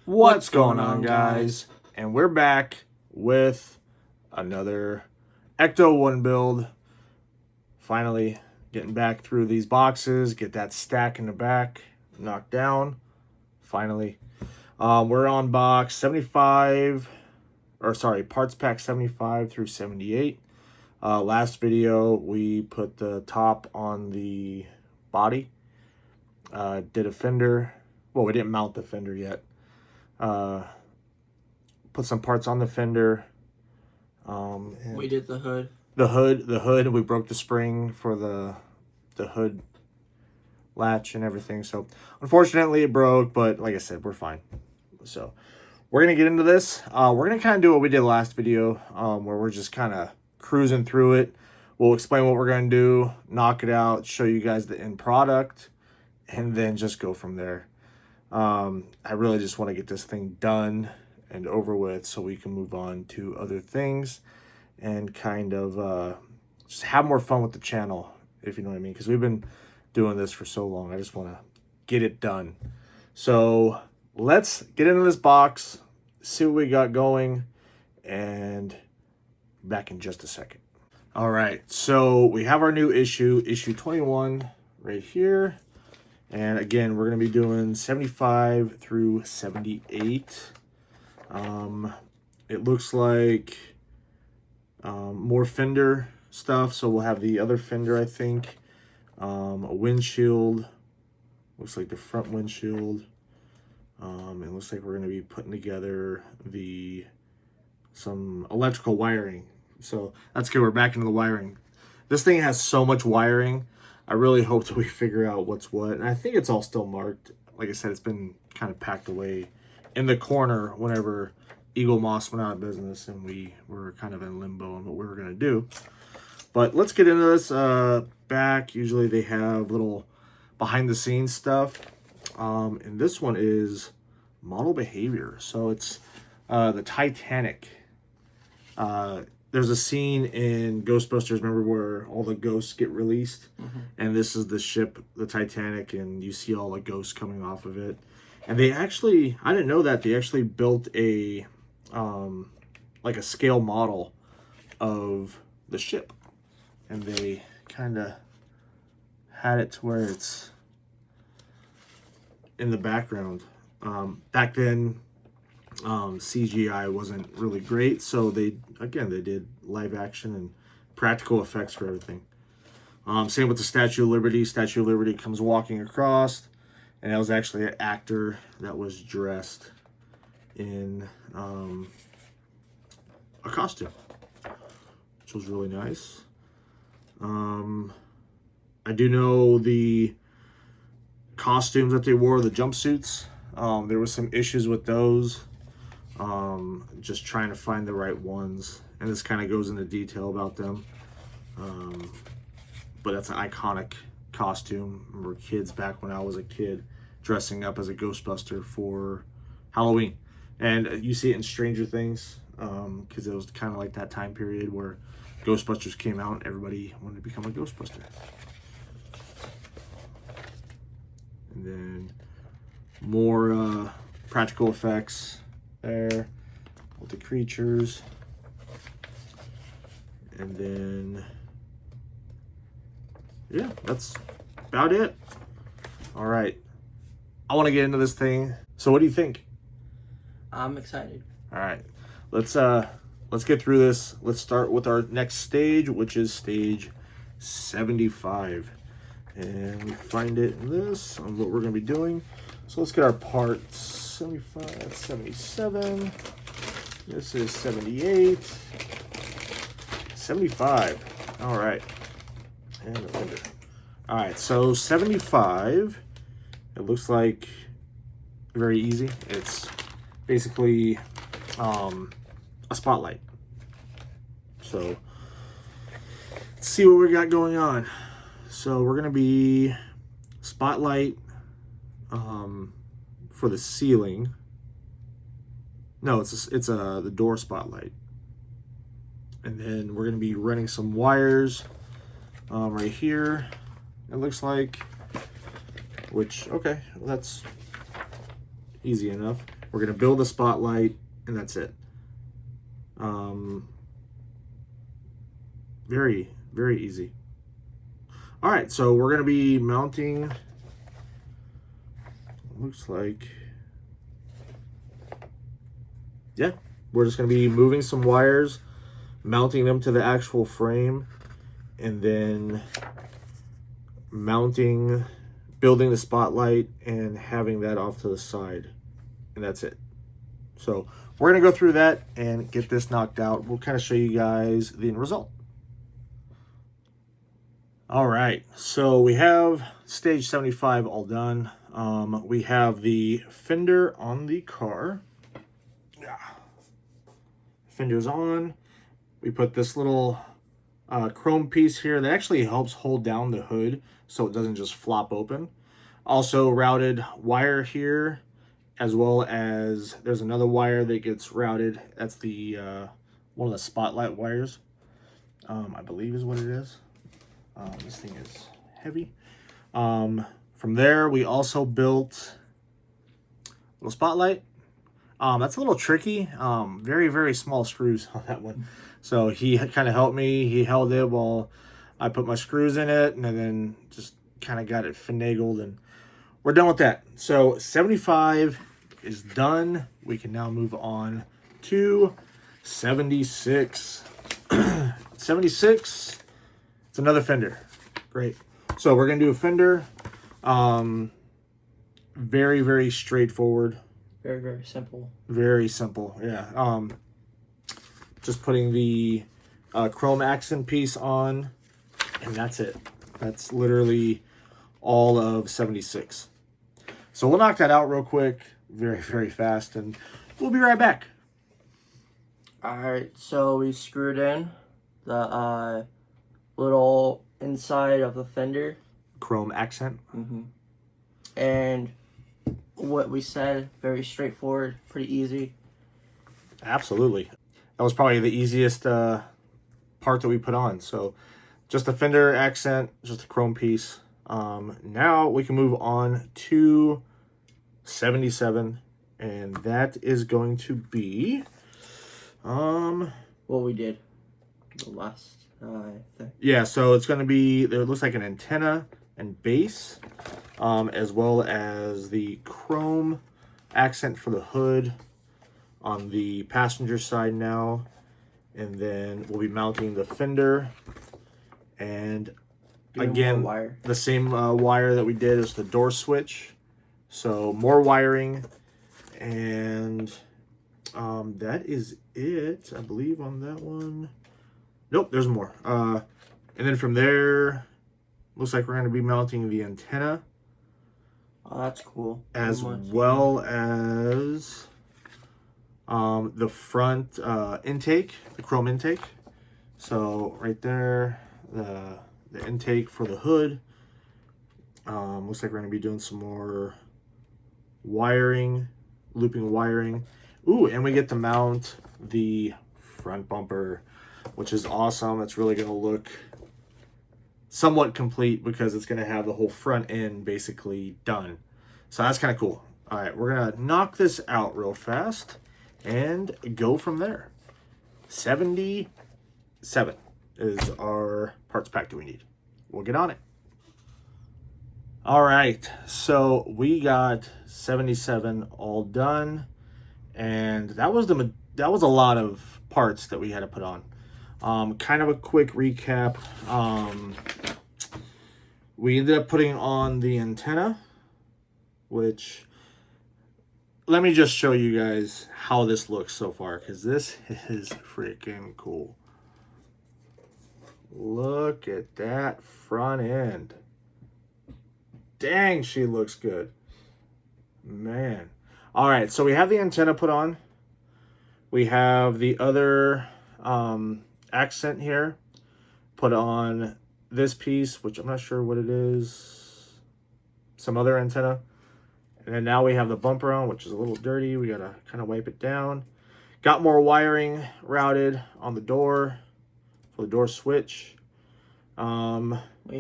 What's going on, guys? And we're back with another Ecto-1 build. Finally getting back through these boxes, get that stack in the back knocked down. Finally. We're on box 75, or sorry, parts pack 75 through 78. Last video, we put the top on the body. Did a fender. Well, we didn't mount the fender yet. Put some parts on the fender. We did the hood. The hood. We broke the spring for the hood latch and everything. So unfortunately it broke, but like I said, we're fine. So we're gonna get into this. We're gonna kind of do what we did last video, where we're just kind of cruising through it. We'll explain what we're gonna do, knock it out, show you guys the end product, and then just go from there. I really just want to get this thing done and over with so we can move on to other things and kind of just have more fun with the channel, if you know what I mean, because we've been doing this for so long. I just want to get it done. So let's get into this box, see what we got going, and back in just a second. All right, so we have our new issue 21 right here. And again, we're going to be doing 75 through 78. It looks like more fender stuff. So we'll have the other fender, I think. A windshield. Looks like the front windshield. It looks like we're going to be putting together some electrical wiring. So that's good. We're back into the wiring. This thing has so much wiring. I really hope that we figure out what's what. And I think it's all still marked. Like I said, it's been kind of packed away in the corner whenever Eagle Moss went out of business and we were kind of in limbo on what we were going to do. But let's get into this. Back, usually they have little behind the scenes stuff. And this one is model behavior. So it's the Titanic. There's a scene in Ghostbusters, remember, where all the ghosts get released? Mm-hmm. And this is the ship, the Titanic, and you see all the ghosts coming off of it. And they actually, I didn't know that, they actually built a, like a scale model of the ship. And they kind of had it to where it's in the background. Back then, CGI wasn't really great, so they did live action and practical effects for everything. Same with the Statue of Liberty. Statue of Liberty comes walking across, and that was actually an actor that was dressed in a costume, which was really nice. I do know the costumes that they wore, the jumpsuits. There was some issues with those. Just trying to find the right ones, and this kind of goes into detail about them. But that's an iconic costume. I remember kids back when I was a kid dressing up as a Ghostbuster for Halloween, and you see it in Stranger Things, because it was kind of like that time period where Ghostbusters came out and everybody wanted to become a Ghostbuster. And then more practical effects there with the creatures, and then yeah, that's about it. All right, I want to get into this thing. So what do you think? I'm excited. All right, let's get through this. Let's start with our next stage, which is stage 75, and we find it in this on what we're going to be doing. So let's get our parts. 75, 77. This is 78. 75. All right. And the fender. All right, so 75. It looks like very easy. It's basically a spotlight. So let's see what we got going on. So we're going to be spotlight for the ceiling. No, it's the door spotlight. And then we're going to be running some wires right here, it looks like, which, okay, well, that's easy enough. We're going to build a spotlight, and that's it. Very, very easy. All right, so we're going to be mounting, looks like, yeah, we're just going to be moving some wires, mounting them to the actual frame, and then building the spotlight and having that off to the side, and that's it. So we're going to go through that and get this knocked out. We'll kind of show you guys the end result. All right, so we have stage 75 all done. We have the fender on the car. Yeah. Fender's on. We put this little chrome piece here that actually helps hold down the hood so it doesn't just flop open. Also routed wire here, as well as there's another wire that gets routed. That's the one of the spotlight wires, I believe is what it is. This thing is heavy. From there, we also built a little spotlight. That's a little tricky. Very, very small screws on that one. So he kind of helped me. He held it while I put my screws in it, and then just kind of got it finagled, and we're done with that. So 75 is done. We can now move on to 76. 76. It's another fender. Great. So we're going to do a fender. Very, very straightforward. Very, very simple. Very simple, yeah. Just putting the chrome accent piece on, and that's it. That's literally all of 76. So we'll knock that out real quick, very, very fast, and we'll be right back. All right, so we screwed in the little inside of the fender. Chrome accent. And what we said, very straightforward, pretty easy. Absolutely. That was probably the easiest part that we put on. So just a fender accent, just a chrome piece. Now we can move on to 77, and that is going to be what we did the last thing. Yeah, so it's going to be, there looks like an antenna and base, as well as the chrome accent for the hood on the passenger side now. And then we'll be mounting the fender, and again, the same wire that we did as the door switch. So more wiring, and that is it, I believe, on that one. Nope, there's more. And then from there, looks like we're going to be mounting the antenna. Oh, that's cool. As well as the front intake, the chrome intake. So right there, the intake for the hood. Looks like we're going to be doing some more wiring, looping wiring. Ooh, and we get to mount the front bumper, which is awesome. It's really going to look somewhat complete because it's going to have the whole front end basically done. So that's kind of cool. All right, we're going to knock this out real fast and go from there. 77 is our parts pack that we need. We'll get on it. All right, so we got 77 all done, and that was a lot of parts that we had to put on. Kind of a quick recap. We ended up putting on the antenna, which, let me just show you guys how this looks so far, because this is freaking cool. Look at that front end. Dang, she looks good. Man. All right, so we have the antenna put on. We have the other accent here put on this piece, which I'm not sure what it is. Some other antenna. And then now we have the bumper on, which is a little dirty. We got to kind of wipe it down. Got more wiring routed on the door for the door switch. We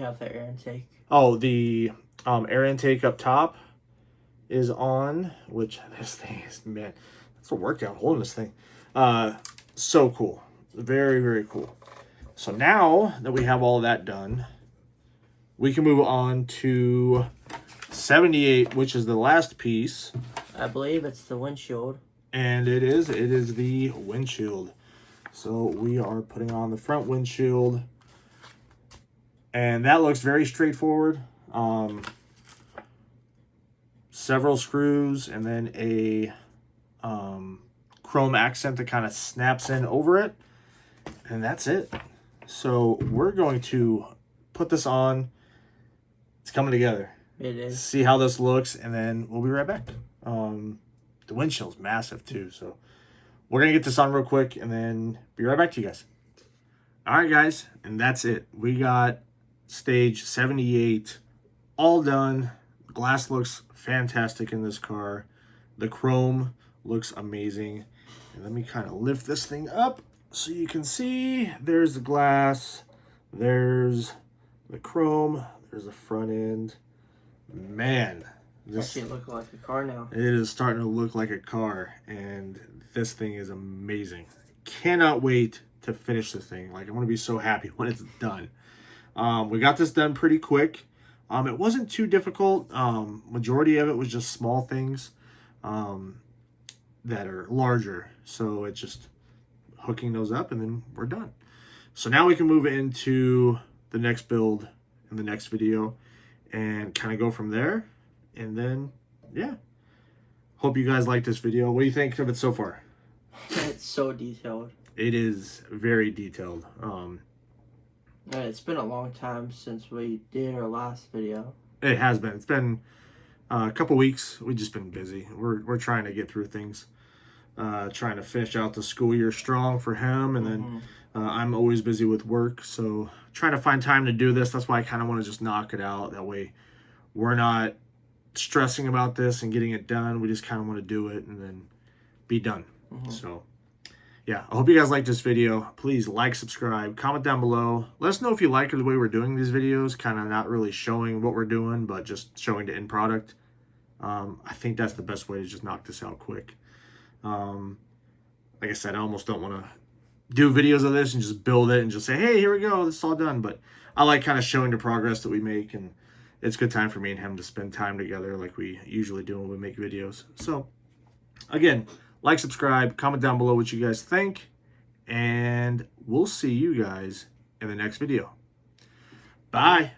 have the air intake. Oh, the air intake up top is on, which this thing is, man, it's a workout holding this thing. So cool. Very, very cool. So now that we have all that done, we can move on to 78, which is the last piece. I believe it's the windshield. And it is the windshield. So we are putting on the front windshield. And that looks very straightforward. Several screws and then a chrome accent that kind of snaps in over it. And that's it. So we're going to put this on. It's coming together. It is. See how this looks, and then we'll be right back. The windshield's massive too, so we're gonna get this on real quick and then be right back to you guys. All right, guys, and that's it. We got stage 78 all done. Glass looks fantastic in this car. The chrome looks amazing. And let me kind of lift this thing up so you can see. There's the glass. There's the chrome. There's the front end. Man, this actually looks like a car now. It is starting to look like a car, and this thing is amazing. Cannot wait to finish this thing. Like, I'm going to be so happy when it's done. We got this done pretty quick. It wasn't too difficult. Majority of it was just small things that are larger. So it's just hooking those up, and then we're done. So now we can move into the next build in the next video and kind of go from there. And then, yeah. Hope you guys like this video. What do you think of it so far? It's so detailed. It is very detailed. Yeah, it's been a long time since we did our last video. It has been. It's been a couple weeks. We've just been busy. We're trying to get through things. Trying to finish out the school year strong for him. And then I'm always busy with work. So trying to find time to do this. That's why I kind of want to just knock it out. That way we're not stressing about this and getting it done. We just kind of want to do it and then be done. So yeah, I hope you guys like this video. Please like, subscribe, comment down below. Let us know if you like the way we're doing these videos, kind of not really showing what we're doing, but just showing the end product. I think that's the best way to just knock this out quick. Like I said, I almost don't want to do videos of this and just build it and just say, hey, here we go, this is all done. But I like kind of showing the progress that we make, and it's a good time for me and him to spend time together like we usually do when we make videos. So again, like, subscribe, comment down below what you guys think, and we'll see you guys in the next video. Bye.